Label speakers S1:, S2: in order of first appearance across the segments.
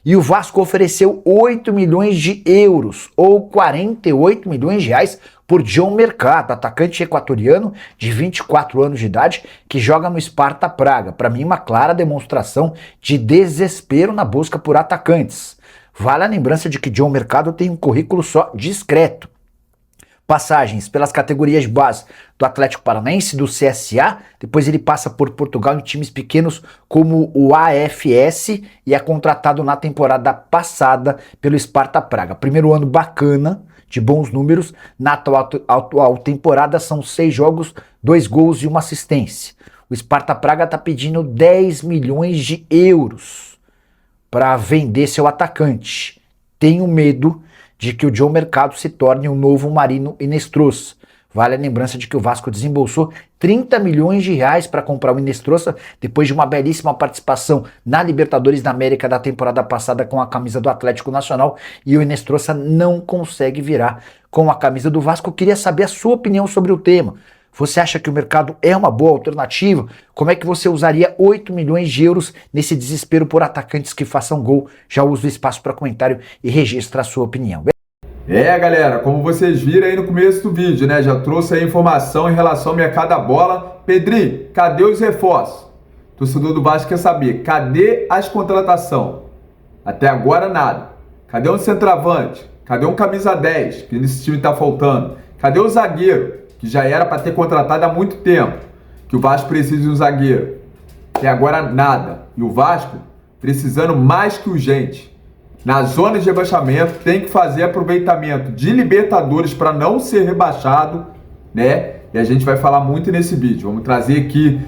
S1: e o Vasco ofereceu 8 milhões de euros, ou 48 milhões de reais, por John Mercado, atacante equatoriano de 24 anos de idade, que joga no Sparta Praga. Para mim, uma clara demonstração de desespero na busca por atacantes. Vale a lembrança de que John Mercado tem um currículo só discreto. Passagens pelas categorias de base do Atlético Paranaense, do CSA, depois ele passa por Portugal em times pequenos como o AFS e é contratado na temporada passada pelo Sparta Praga. Primeiro ano bacana, de bons números, na atual temporada são 6 jogos, 2 gols e 1 assistência. O Sparta Praga está pedindo 10 milhões de euros para vender seu atacante. Tenho medo de que o John Mercado se torne um novo Marino Hinestrosa. Vale a lembrança de que o Vasco desembolsou 30 milhões de reais para comprar o Hinestrosa depois de uma belíssima participação na Libertadores da América da temporada passada com a camisa do Atlético Nacional, e o Hinestrosa não consegue virar com a camisa do Vasco. Eu queria saber a sua opinião sobre o tema. Você acha que o mercado é uma boa alternativa? Como é que você usaria 8 milhões de euros nesse desespero por atacantes que façam gol? Já uso o espaço para comentário e registra a sua opinião.
S2: Galera, como vocês viram aí no começo do vídeo, né? Já trouxe aí informação em relação ao mercado da bola. Pedrinho, cadê os reforços? Torcedor do Vasco quer saber, cadê as contratações? Até agora nada. Cadê um centroavante? Cadê um camisa 10, que nesse time tá faltando? Cadê o zagueiro, que já era para ter contratado há muito tempo, que o Vasco precisa de um zagueiro? Até agora nada. E o Vasco precisando mais que urgente. Na zona de rebaixamento, tem que fazer aproveitamento de Libertadores para não ser rebaixado, né? E a gente vai falar muito nesse vídeo. Vamos trazer aqui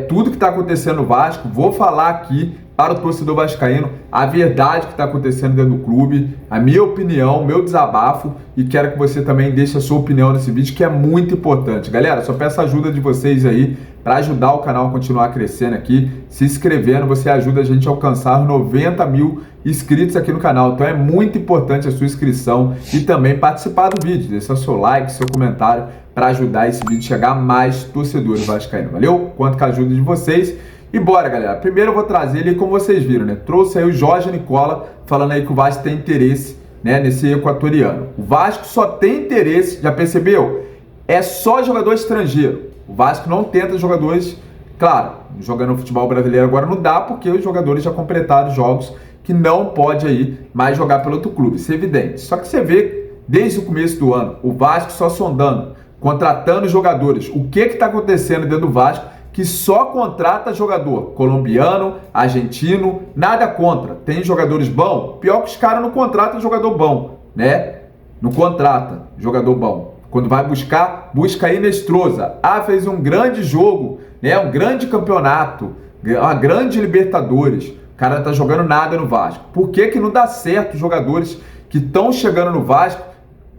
S2: tudo que está acontecendo no Vasco. Vou falar aqui para o torcedor vascaíno a verdade que está acontecendo dentro do clube, a minha opinião, meu desabafo, e quero que você também deixe a sua opinião nesse vídeo, que é muito importante. Galera, só peço a ajuda de vocês aí para ajudar o canal a continuar crescendo aqui. Se inscrevendo, você ajuda a gente a alcançar 90 mil inscritos aqui no canal. Então é muito importante a sua inscrição e também participar do vídeo. Deixa seu like, seu comentário para ajudar esse vídeo a chegar a mais torcedores vascaínos. Valeu? Conto com a ajuda de vocês. E bora, galera. Primeiro eu vou trazer ele, como vocês viram, né? Trouxe aí o Jorge Nicola, falando aí que o Vasco tem interesse, né, nesse equatoriano. O Vasco só tem interesse, já percebeu? É só jogador estrangeiro. O Vasco não tenta jogadores, claro, jogando no futebol brasileiro agora não dá, porque os jogadores já completaram jogos que não pode aí mais jogar pelo outro clube, isso é evidente. Só que você vê, desde o começo do ano, o Vasco só sondando, contratando jogadores. O que está acontecendo dentro do Vasco? Que só contrata jogador colombiano, argentino, nada contra. Tem jogadores bons? Pior que os caras não contratam jogador bom, né? Não contrata jogador bom. Quando vai buscar, busca Hinestrosa. Fez um grande jogo, né? Um grande campeonato, uma grande Libertadores. O cara não tá jogando nada no Vasco. Por que que não dá certo os jogadores que estão chegando no Vasco,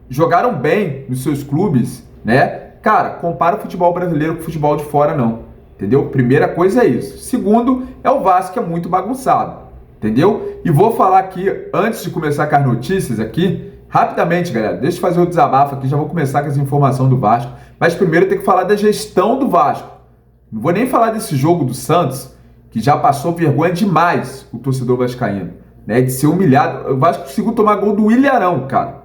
S2: jogaram bem nos seus clubes, né? Cara, compara o futebol brasileiro com o futebol de fora, não. Entendeu? Primeira coisa é isso. Segundo, é o Vasco que é muito bagunçado. Entendeu? E vou falar aqui, antes de começar com as notícias aqui, rapidamente, galera, deixa eu fazer o desabafo aqui, já vou começar com as informações do Vasco. Mas primeiro tem que falar da gestão do Vasco. Não vou nem falar desse jogo do Santos, que já passou vergonha demais o torcedor vascaíno, né? De ser humilhado. O Vasco conseguiu tomar gol do Ilharão, cara.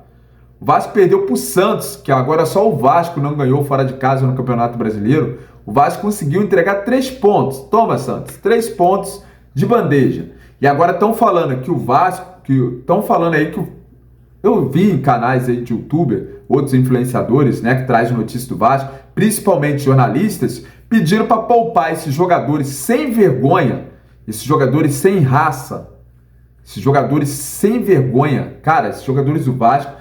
S2: O Vasco perdeu pro Santos, que agora só o Vasco não ganhou fora de casa no Campeonato Brasileiro. O Vasco conseguiu entregar 3 pontos. Toma, Santos, 3 pontos de bandeja. E agora estão falando que o Vasco, estão falando aí que eu vi em canais aí de youtuber, outros influenciadores, né, que trazem notícias do Vasco, principalmente jornalistas, pediram para poupar esses jogadores sem vergonha, esses jogadores sem raça, esses jogadores sem vergonha. Cara, esses jogadores do Vasco,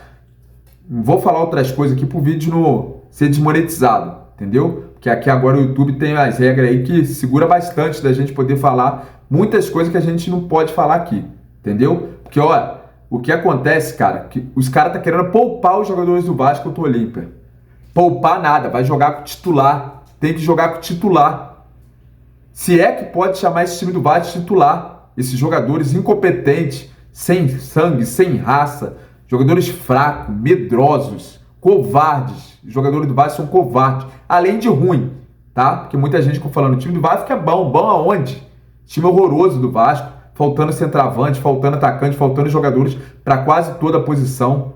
S2: não vou falar outras coisas aqui pro vídeo não ser desmonetizado, entendeu? Porque aqui agora o YouTube tem as regras aí que segura bastante da gente poder falar muitas coisas que a gente não pode falar aqui, entendeu? Porque, olha, o que acontece, cara, que os caras tá querendo poupar os jogadores do Vasco contra o Olímpia. Poupar nada, vai jogar com o titular, tem que jogar com o titular. Se é que pode chamar esse time do Vasco de titular, esses jogadores incompetentes, sem sangue, sem raça, jogadores fracos, medrosos, covardes. Os jogadores do Vasco são covardes, além de ruim, tá? Porque muita gente ficou falando, o time do Vasco é bom. Bom aonde? Time horroroso do Vasco, faltando centroavante, faltando atacante, faltando jogadores para quase toda a posição.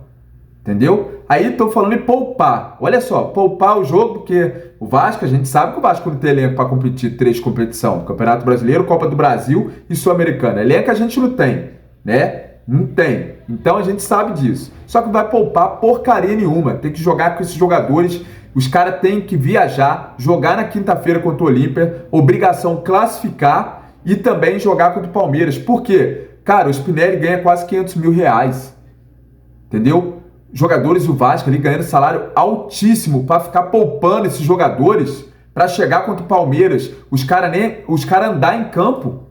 S2: Entendeu? Aí tô falando em poupar. Olha só, poupar o jogo, porque o Vasco, a gente sabe que o Vasco não tem elenco para competir 3 competições: Campeonato Brasileiro, Copa do Brasil e Sul-Americana. Elenco a gente não tem, né? Não tem. Então a gente sabe disso. Só que não vai poupar porcaria nenhuma. Tem que jogar com esses jogadores. Os caras têm que viajar, jogar na quinta-feira contra o Olímpia, obrigação classificar e também jogar contra o Palmeiras. Por quê? Cara, o Spinelli ganha quase 500 mil reais. Entendeu? Jogadores do Vasco ali ganhando salário altíssimo para ficar poupando esses jogadores para chegar contra o Palmeiras. Os caras andar em campo.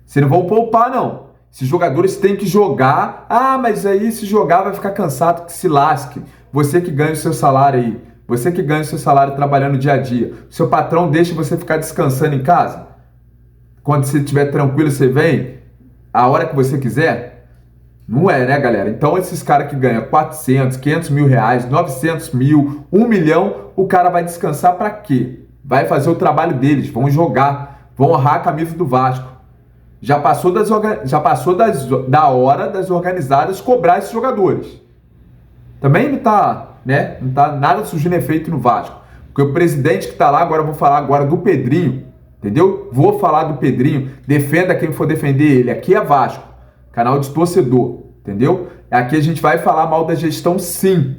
S2: Vocês não vão poupar, não. Esses jogadores têm que jogar. Ah, mas aí se jogar vai ficar cansado, que se lasque. Você que ganha o seu salário aí. Você que ganha o seu salário trabalhando dia a dia. O seu patrão deixa você ficar descansando em casa? Quando você estiver tranquilo, você vem a hora que você quiser? Não é, né, galera? Então esses caras que ganham 400, 500 mil reais, 900 mil, 1 milhão, o cara vai descansar pra quê? Vai fazer o trabalho deles, vão jogar, vão honrar a camisa do Vasco. Já passou da hora das organizadas cobrar esses jogadores. Também não tá nada surgindo efeito no Vasco. Porque o presidente que tá lá, agora eu vou falar agora do Pedrinho, entendeu? Vou falar do Pedrinho, defenda quem for defender ele. Aqui é Vasco, canal de torcedor, entendeu? Aqui a gente vai falar mal da gestão, sim.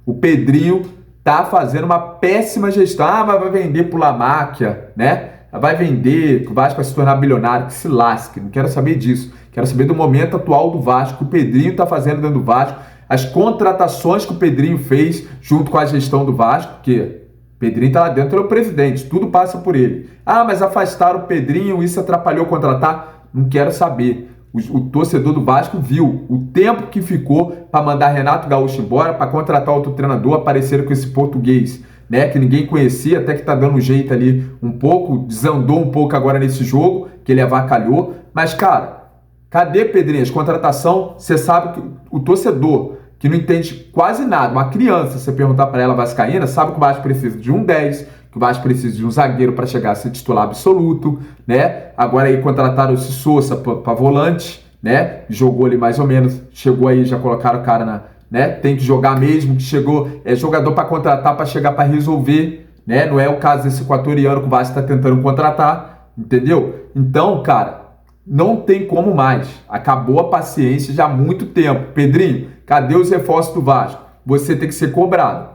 S2: O Pedrinho tá fazendo uma péssima gestão. Ah, mas vai vender pro Lamáquia, né? Vai vender, que o Vasco vai se tornar bilionário, que se lasque. Não quero saber disso. Quero saber do momento atual do Vasco, que o Pedrinho tá fazendo dentro do Vasco, as contratações que o Pedrinho fez junto com a gestão do Vasco, porque o Pedrinho tá lá dentro, ele é o presidente, tudo passa por ele. Ah, mas afastaram o Pedrinho, isso atrapalhou contratar? Não quero saber. O torcedor do Vasco viu o tempo que ficou para mandar Renato Gaúcho embora, para contratar outro treinador, apareceram com esse português, né, que ninguém conhecia, até que tá dando um jeito ali um pouco, desandou um pouco agora nesse jogo, que ele avacalhou. Mas, cara, cadê, Pedrinho? As contratação, você sabe que o torcedor que não entende quase nada, uma criança, você perguntar para ela vascaína, sabe que o Vasco precisa de um 10, que o Vasco precisa de um zagueiro para chegar a ser titular absoluto, né? Agora aí contrataram esse Sousa para volante, né? Jogou ali mais ou menos, chegou aí, já colocaram o cara né? Tem que jogar mesmo, que chegou, é jogador para contratar, para chegar para resolver, né? Não é o caso desse equatoriano que o Vasco está tentando contratar, entendeu? Então, cara, não tem como mais. Acabou a paciência já há muito tempo. Pedrinho, cadê os reforços do Vasco? Você tem que ser cobrado.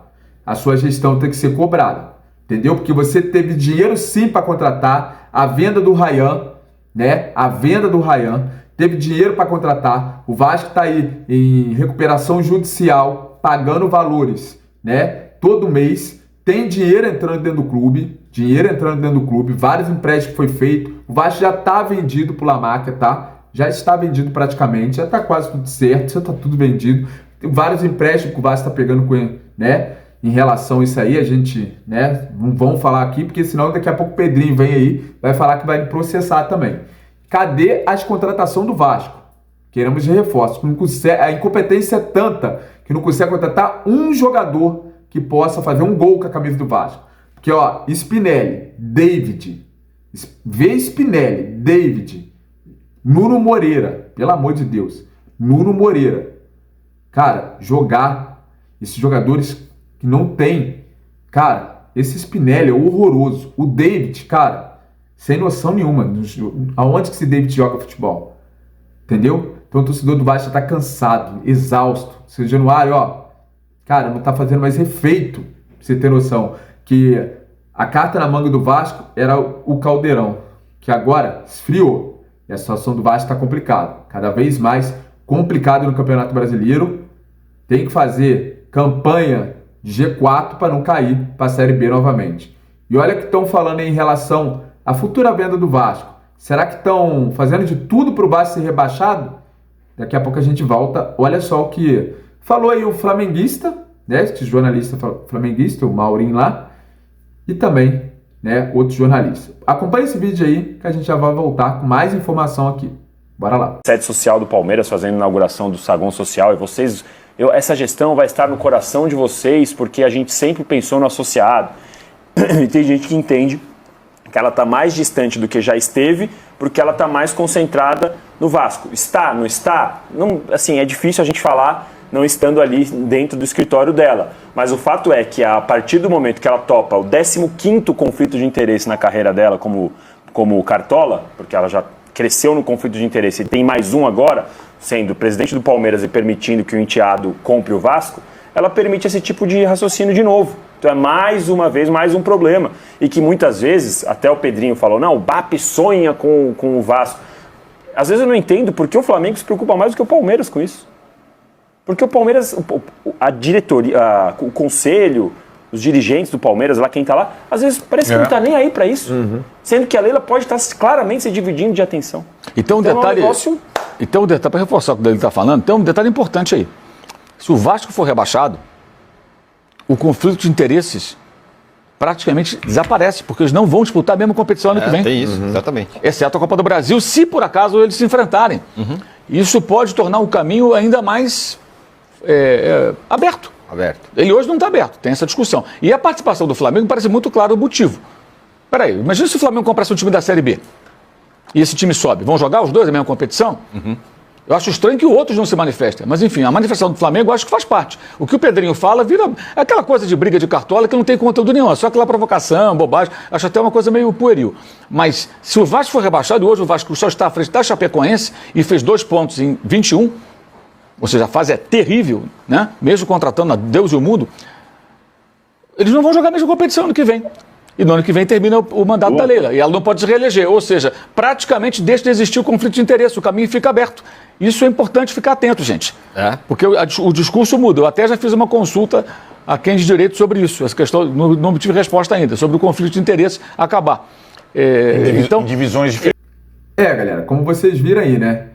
S2: A sua gestão tem que ser cobrada. Entendeu? Porque você teve dinheiro sim para contratar. A venda do Ryan, né? A venda do Ryan. Teve dinheiro para contratar. O Vasco está aí em recuperação judicial, pagando valores, né? Todo mês. Tem dinheiro entrando dentro do clube. Vários empréstimos foi feito. O Vasco já está vendido pro Lamáquia, tá? Já está vendido praticamente. Já está quase tudo certo. Já está tudo vendido. Tem vários empréstimos que o Vasco está pegando com ele, né? Em relação a isso aí, a gente, né? Não vamos falar aqui, porque senão daqui a pouco o Pedrinho vem aí, vai falar que vai me processar também. Cadê as contratações do Vasco? Queremos de reforço. A incompetência é tanta que não consegue contratar um jogador que possa fazer um gol com a camisa do Vasco. Porque, ó, Spinelli, David, Nuno Moreira, pelo amor de Deus, Nuno Moreira. Cara, jogar esses jogadores que não tem. Cara, esse Spinelli é horroroso. O David, cara, sem noção nenhuma. Aonde que esse David joga futebol? Entendeu? Então o torcedor do Vasco já tá cansado, exausto. Seu Januário, ó, cara, não tá fazendo mais efeito. Pra você ter noção. Que a carta na manga do Vasco era o Caldeirão, que agora esfriou. E a situação do Vasco tá complicada. Cada vez mais complicado no Campeonato Brasileiro. Tem que fazer campanha de G4 para não cair para a Série B novamente. E olha que estão falando em relação à futura venda do Vasco. Será que estão fazendo de tudo para o Vasco ser rebaixado? Daqui a pouco a gente volta. Olha só o que falou aí o flamenguista, né? Esse jornalista flamenguista, o Maurinho lá, e também, né, outro jornalista. Acompanhe esse vídeo aí que a gente já vai voltar com mais informação aqui. Bora lá.
S3: Sede social do Palmeiras fazendo a inauguração do saguão social, e vocês, essa gestão vai estar no coração de vocês, porque a gente sempre pensou no associado. E tem gente que entende que ela está mais distante do que já esteve, porque ela está mais concentrada no Vasco. Está, não está? Não, assim, é difícil a gente falar não estando ali dentro do escritório dela. Mas o fato é que a partir do momento que ela topa o 15º conflito de interesse na carreira dela como cartola, porque ela já cresceu no conflito de interesse e tem mais um agora, sendo presidente do Palmeiras e permitindo que o enteado compre o Vasco, ela permite esse tipo de raciocínio de novo. Então é mais uma vez, mais um problema. E que muitas vezes, até o Pedrinho falou, não, o BAP sonha com o Vasco. Às vezes eu não entendo porque o Flamengo se preocupa mais do que o Palmeiras com isso. Porque o Palmeiras, a diretoria, o conselho, os dirigentes do Palmeiras, lá quem tá lá, às vezes parece que não tá nem aí para isso. Sendo que a Leila pode estar claramente se dividindo de atenção.
S4: Então, detalhe, para reforçar o que ele está falando, tem um detalhe importante aí. Se o Vasco for rebaixado, o conflito de interesses praticamente desaparece, porque eles não vão disputar a mesma competição ano que vem.
S5: Tem isso, exatamente.
S4: Exceto a Copa do Brasil, se por acaso eles se enfrentarem. Isso pode tornar o caminho ainda mais aberto. Ele hoje não está aberto, tem essa discussão. E a participação do Flamengo parece muito claro o motivo. Peraí, imagina se o Flamengo comprasse um time da Série B e esse time sobe. Vão jogar os dois na mesma competição? Eu acho estranho que outros não se manifestem. Mas, enfim, a manifestação do Flamengo eu acho que faz parte. O que o Pedrinho fala vira aquela coisa de briga de cartola que não tem conteúdo nenhum. É só aquela provocação, bobagem. Acho até uma coisa meio pueril. Mas se o Vasco for rebaixado, hoje o Vasco só está à frente da Chapecoense e fez 2 pontos em 21, ou seja, a fase é terrível, né? Mesmo contratando a Deus e o mundo, eles não vão jogar a mesma competição ano que vem. E no ano que vem termina o mandato da Leila. E ela não pode se reeleger. Ou seja, praticamente deixa de existir o conflito de interesse. O caminho fica aberto. Isso é importante ficar atento, gente. Porque o discurso muda. Eu até já fiz uma consulta a quem de direito sobre isso. Essa questão, não tive resposta ainda, sobre o conflito de interesse acabar.
S5: Então, divisões diferentes.
S2: Galera, como vocês viram aí, né?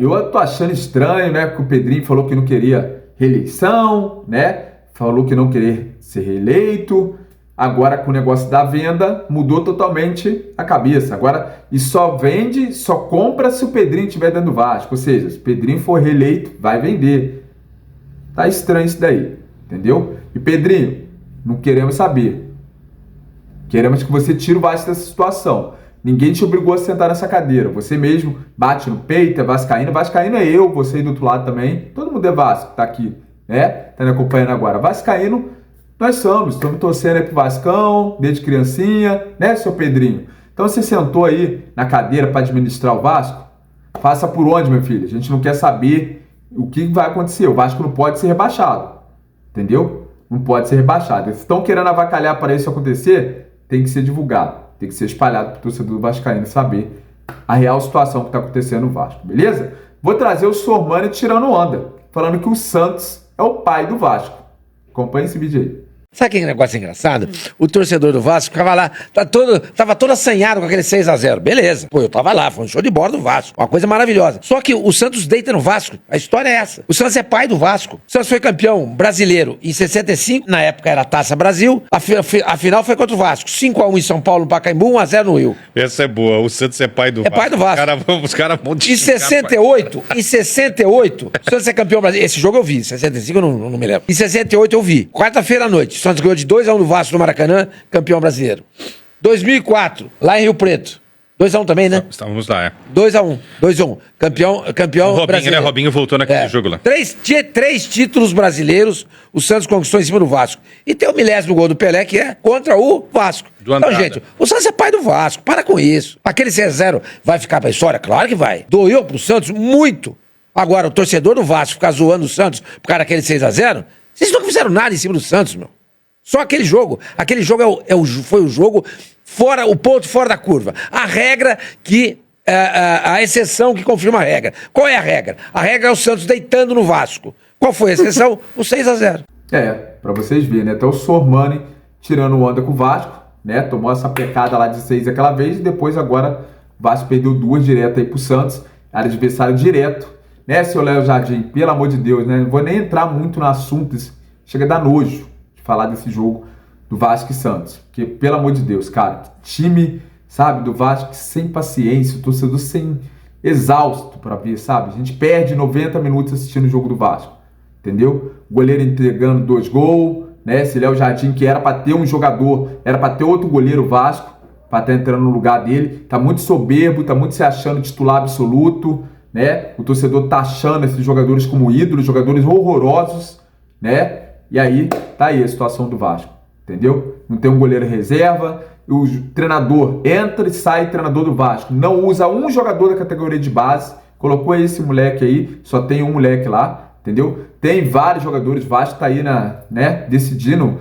S2: Eu tô achando estranho, né? Que o Pedrinho falou que não queria reeleição, né? Falou que não queria ser reeleito. Agora, com o negócio da venda, mudou totalmente a cabeça. Agora, e só vende, só compra se o Pedrinho estiver dentro do Vasco. Ou seja, se o Pedrinho for reeleito, vai vender. Tá estranho isso daí, entendeu? E Pedrinho, não queremos saber. Queremos que você tire o Vasco dessa situação. Ninguém te obrigou a sentar nessa cadeira. Você mesmo bate no peito, é vascaíno. Vascaíno é eu, você aí do outro lado também. Todo mundo é Vasco, tá aqui, né? Tá me acompanhando agora. Vascaíno, nós estamos torcendo aí pro Vascão, desde criancinha, né, seu Pedrinho? Então você sentou aí na cadeira para administrar o Vasco? Faça por onde, meu filho? A gente não quer saber o que vai acontecer. O Vasco não pode ser rebaixado, entendeu? Não pode ser rebaixado. Se estão querendo avacalhar para isso acontecer, tem que ser divulgado. Tem que ser espalhado para o torcedor vascaíno saber a real situação que está acontecendo no Vasco, beleza? Vou trazer o Sormani tirando onda, falando que o Santos é o pai do Vasco. Acompanhe esse vídeo aí.
S6: Sabe que negócio engraçado? O torcedor do Vasco ficava lá, tava todo assanhado com aquele 6-0. Beleza. Pô, eu tava lá, foi um show de bola do Vasco. Uma coisa maravilhosa. Só que o Santos deita no Vasco. A história é essa. O Santos é pai do Vasco. O Santos foi campeão brasileiro em 65, na época era a Taça Brasil. A final foi contra o Vasco. 5-1 em São Paulo, no Pacaembu, 1-0 no Rio.
S5: Essa é boa. O Santos é pai do Vasco.
S6: É pai do Vasco.
S5: Os caras vão
S6: Em 68, o Santos é campeão brasileiro. Esse jogo eu vi. Em 65 eu não me lembro. Em 68 eu vi. Quarta-feira à noite. O Santos ganhou de 2-1 no Vasco no Maracanã, campeão brasileiro. 2004, lá em Rio Preto. 2-1 também, né?
S5: Estávamos lá,
S6: 2-1. Campeão
S5: Robinho,
S6: brasileiro.
S5: né? Robinho voltou naquele jogo lá.
S6: Três títulos brasileiros o Santos conquistou em cima do Vasco. E tem o 10º gol do Pelé, que é contra o Vasco. Então, gente, o Santos é pai do Vasco. Para com isso. Aquele 6-0 vai ficar pra história? Claro que vai. Doeu pro Santos muito. Agora, o torcedor do Vasco ficar zoando o Santos por causa daquele 6-0, vocês não fizeram nada em cima do Santos, meu. Só aquele jogo. Aquele jogo foi o jogo fora, o ponto fora da curva. A regra que... a exceção que confirma a regra. Qual é a regra? A regra é o Santos deitando no Vasco. Qual foi a exceção? O 6-0.
S2: Pra vocês verem, né? Até o Sormani tirando onda com o Vasco, né? Tomou essa pecada lá de 6 aquela vez e depois agora o Vasco perdeu 2 direto aí pro Santos. Era adversário direto. Né, seu Léo Jardim? Pelo amor de Deus, né? Não vou nem entrar muito no assunto. Chega a dar nojo falar desse jogo do Vasco e Santos, porque pelo amor de Deus, cara, time, sabe, do Vasco sem paciência, o torcedor sem exausto para ver, sabe, a gente perde 90 minutos assistindo o jogo do Vasco, entendeu? O goleiro entregando 2 gols, né, esse Léo Jardim que era para ter um jogador, era para ter outro goleiro Vasco, para estar entrando no lugar dele, tá muito soberbo, tá muito se achando titular absoluto, né? O torcedor taxando esses jogadores como ídolos, jogadores horrorosos, né? E aí, tá aí a situação do Vasco, entendeu? Não tem um goleiro reserva, o treinador entra e sai, treinador do Vasco, não usa um jogador da categoria de base, colocou esse moleque aí, só tem um moleque lá, entendeu? Tem vários jogadores, o Vasco tá aí decidindo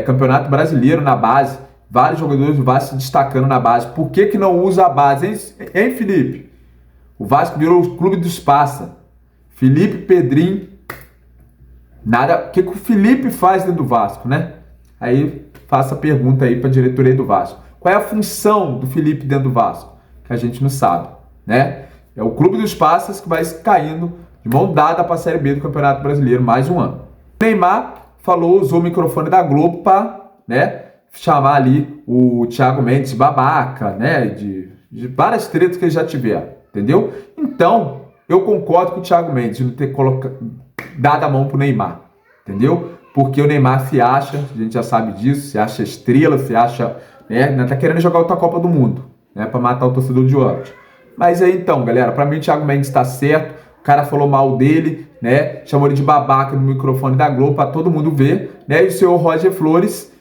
S2: Campeonato Brasileiro na base, vários jogadores do Vasco se destacando na base. Por que não usa a base, hein, Felipe? O Vasco virou o clube dos passa. Felipe, Pedrinho, nada. O que o Felipe faz dentro do Vasco, né? Aí faça a pergunta aí para a diretoria do Vasco. Qual é a função do Felipe dentro do Vasco? Que a gente não sabe, né? É o clube dos passas que vai caindo de mão dada para a Série B do Campeonato Brasileiro mais um ano. Neymar usou o microfone da Globo para, né, chamar ali o Thiago Mendes de babaca, né? De várias tretas que eles já tiveram, entendeu? Então, eu concordo com o Thiago Mendes de não ter dado a mão pro Neymar, entendeu? Porque o Neymar se acha, a gente já sabe disso, se acha estrela, se acha, né, tá querendo jogar outra Copa do Mundo, né, para matar o torcedor de ódio. Mas aí então, galera, para mim o Thiago Mendes tá certo, o cara falou mal dele, né, chamou ele de babaca no microfone da Globo para todo mundo ver, né, e o senhor Roger Flores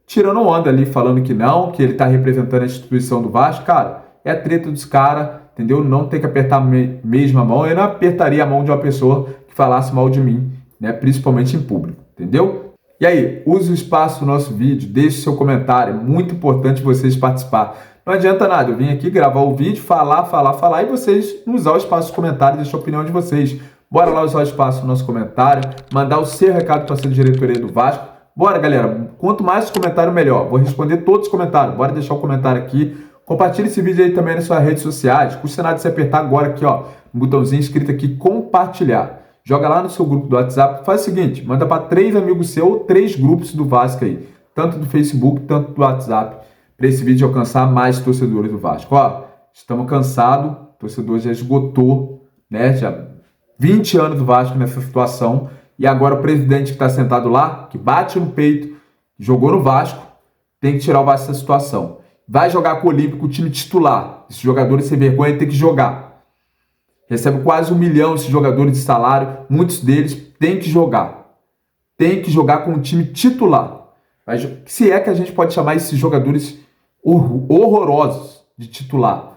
S2: tirando onda ali, falando que não, que ele tá representando a instituição do Vasco. Cara, é a treta dos caras, entendeu? Não tem que apertar mesmo a mão. Eu não apertaria a mão de uma pessoa que falasse mal de mim, né? Principalmente em público, entendeu? E aí, use o espaço do nosso vídeo, deixe seu comentário, é muito importante vocês participar. Não adianta nada, eu vim aqui gravar o vídeo, falar, e vocês não usar o espaço dos comentários, deixar a opinião de vocês. Bora lá usar o espaço do nosso comentário, mandar o seu recado para a diretoria do Vasco. Bora, galera, quanto mais comentário, melhor. Vou responder todos os comentários. Bora deixar o comentário aqui. Compartilhe esse vídeo aí também nas suas redes sociais. Custa nada você apertar agora aqui, ó, um botãozinho escrito aqui, compartilhar. Joga lá no seu grupo do WhatsApp. Faz o seguinte, manda para 3 amigos seus ou 3 grupos do Vasco aí. Tanto do Facebook, tanto do WhatsApp. Para esse vídeo alcançar mais torcedores do Vasco. Ó, estamos cansados. O torcedor já esgotou, né? Já 20 anos do Vasco nessa situação. E agora o presidente que está sentado lá, que bate no peito, jogou no Vasco, tem que tirar o Vasco dessa situação. Vai jogar com o Olímpico, o time titular. Esses jogadores sem vergonha tem que jogar. Recebe quase 1 milhão esses jogadores de salário. Muitos deles têm que jogar. Tem que jogar com o time titular. Mas, se é que a gente pode chamar esses jogadores horrorosos de titular,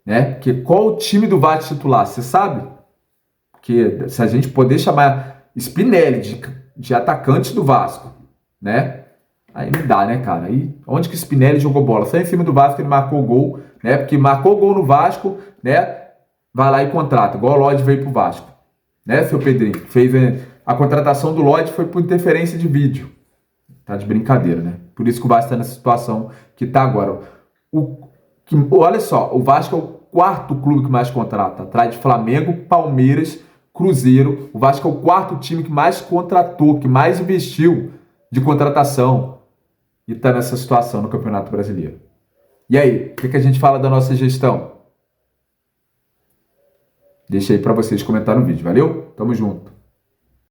S2: né? Porque qual o time do Vasco titular? Você sabe? Porque se a gente poder chamar Spinelli de atacante do Vasco, né? Aí não dá, né, cara? Aí, onde que o Spinelli jogou bola? Só em cima do Vasco ele marcou gol, né? Porque marcou gol no Vasco, né? Vai lá e contrata, igual o Lodge veio pro Vasco, né, seu Pedrinho? Fez a contratação do Lodge foi por interferência de vídeo. Tá de brincadeira, né? Por isso que o Vasco tá nessa situação que tá agora. Olha só, o Vasco é o 4º clube que mais contrata, atrás de Flamengo, Palmeiras, Cruzeiro. O Vasco é o 4º time que mais contratou, que mais investiu de contratação e está nessa situação no Campeonato Brasileiro. E aí, o que a gente fala da nossa gestão? Deixa aí para vocês comentar no vídeo, valeu? Tamo junto.